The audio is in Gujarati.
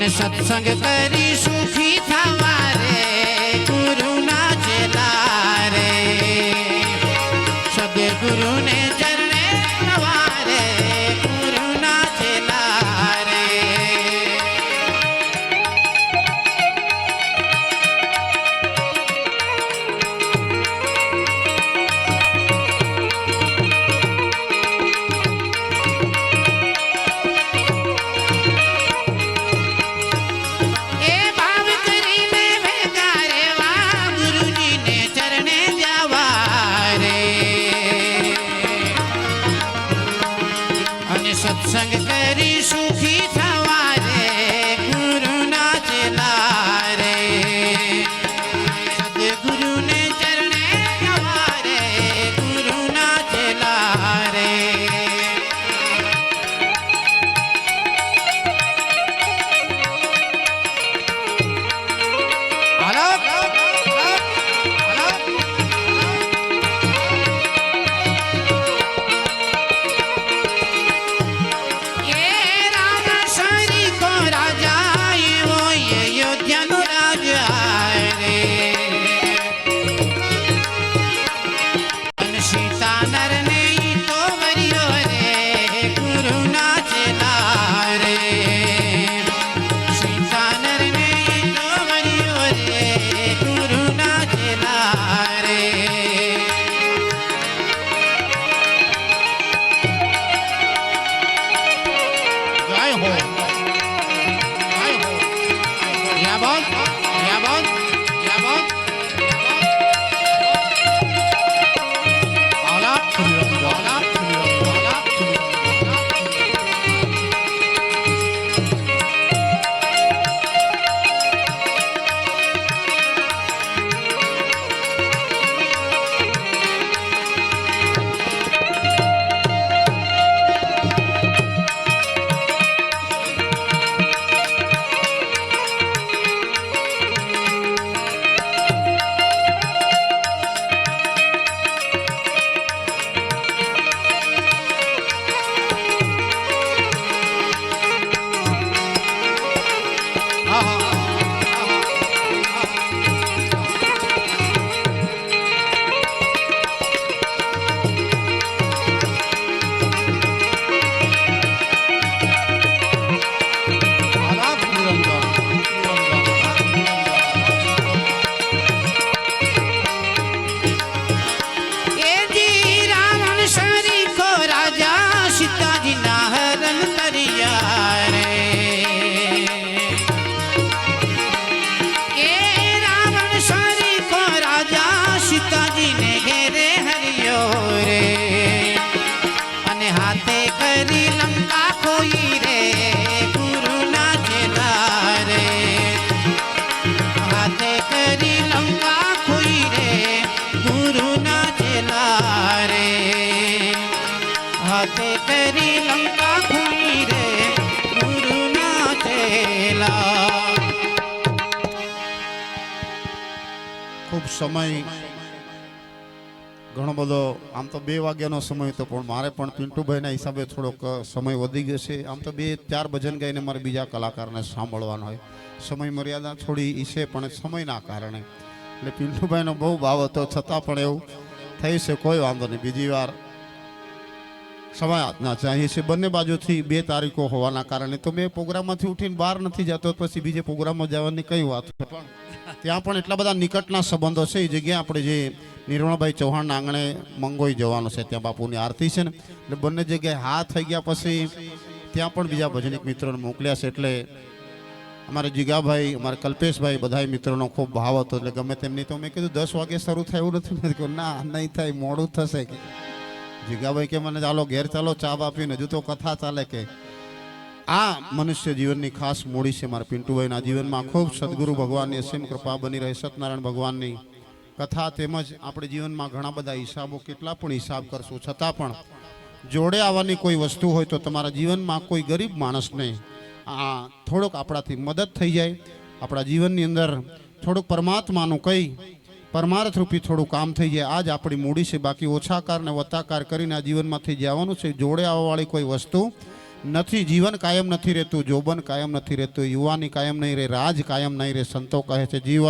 सत्संग करी सुखी थवा रे गुरु ना चेला रे सदगुरु ने चरणे नवारे गुरु ना चेला रे सत्संग करी सुखी थवा रे गुरु ना चेला रे सदगुरु ने चरणे नवा रे गुरु ना चेला रे खूब समय घणो बधो आम तो 2 वाग्यानो समय तो पण मारे पण पिंटूभाई ना हिसाबे थोड़ोक समय वधी गयो छे। आम तो 2-4 भजन गाईने मारे बीजा कलाकारने सांभळवानो होय, समय मर्यादा थोड़ी ईसे पण समयना कारणे એટલે पिंटूभाईनो बहु भाव હતો છતાં પણ એવું થઈ છે કોઈ વાંધો નહીં। બીજી વાર સમય આજના ચાહીએ છે બંને બાજુથી 2 તારીખો હોવાના કારણે તો મેં પ્રોગ્રામમાંથી ઉઠીને બહાર નથી જતો પછી બીજે પ્રોગ્રામમાં જવાની કઈ વાત પણ ત્યાં પણ એટલા બધા નિકટના સંબંધો છે। એ જગ્યાએ આપણે જે નિર્મળભાઈ ચૌહાણના આંગણે મંગોઈ જવાનું છે, ત્યાં બાપુની આરતી છે ને, એટલે બંને જગ્યાએ હા થઈ ગયા પછી ત્યાં પણ બીજા ભજનિક મિત્રોને મોકલ્યા છે। એટલે અમારે જીગાભાઈ, અમારે કલ્પેશભાઈ બધા મિત્રોનો ખૂબ ભાવ હતો। એટલે ગમે તેમની તો મેં કીધું 10 વાગે શરૂ થાય એવું નથી, ના નહીં થાય, મોડું થશે કે જીગાભાઈ કે મને ચાલો ઘેર ચાલો ચા આપીને હજુ તો કથા ચાલે કે આ મનુષ્ય જીવનની ખાસ મૂડી છે। મારા પિન્ટુભાઈના જીવનમાં ખૂબ સદગુરુ ભગવાનની અસીમ કૃપા બની રહે, સત્યનારાયણ ભગવાનની કથા તેમજ આપણે જીવનમાં ઘણા બધા હિસાબો કેટલા પણ હિસાબ કરશું છતાં પણ જોડે આવવાની કોઈ વસ્તુ હોય તો તમારા જીવનમાં કોઈ ગરીબ માણસને આ થોડોક આપણાથી મદદ થઈ જાય, આપણા જીવનની અંદર થોડુંક પરમાત્માનું કંઈ પરમાર્થ રૂપી થોડું કામ થઈ જાય, આજ આપણી મૂડી છે। બાકી ઓછાકાર ને વત્તાકાર કરીને આ જીવનમાંથી જવાનું છે। જોડે આવવાવાળી કોઈ વસ્તુ નથી જીવન કાયમ નથી રહેતું, જોબન કાયમ નથી રહેતું, યુવાની કાયમ નહીં રહે, રાજ કાયમ નહીં રહે. સંતો કહે છે જીવન